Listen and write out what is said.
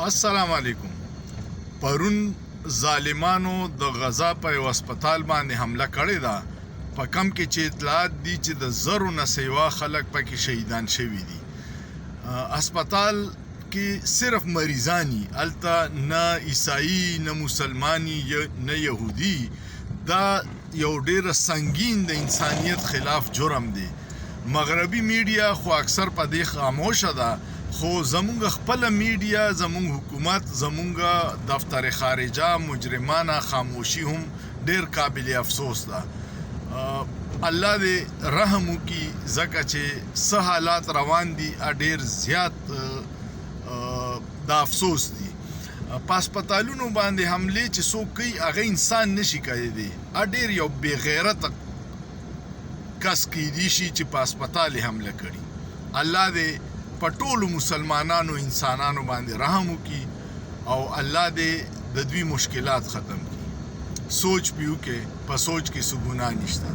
السلام علیکم. پرون ظالمانو د غزا په یو هسپتال باندې حمله کړې ده په کم کې چې اطلاعات دي چې د زرو نه سیوا خلک پکې شهیدان شوي دي. هسپتال کې صرف مریضانی الته نه عیسائی نه مسلمانی نه یهودی. دا یو ډیر سنگین د انسانیت خلاف جرم دی. مغربي میډیا خو اکثر په دې خاموشه ده، خو زمونږ خپل میډیا، زمونږ حکومت، زمونږ دفتر خارجه مجرمانه خاموشي هم ډیر قابل افسوس ده. الله دې رحم وکړي، ځکه چې څه حالات روان دي ډیر زیات د افسوس دي. په هسپتالونو باندې حملې چې څوک کوي هغه انسان نشي کولی. ډیر یو بې غیرته کس کیدی شي چې په هسپتال حمله کړي. الله دې په ټولو مسلمانانو انسانانو باندې رحم وکړي او الله دې د دوی مشکلات ختم کړي. سوچ پیو کې په سوچ کې څه ګناه نشته.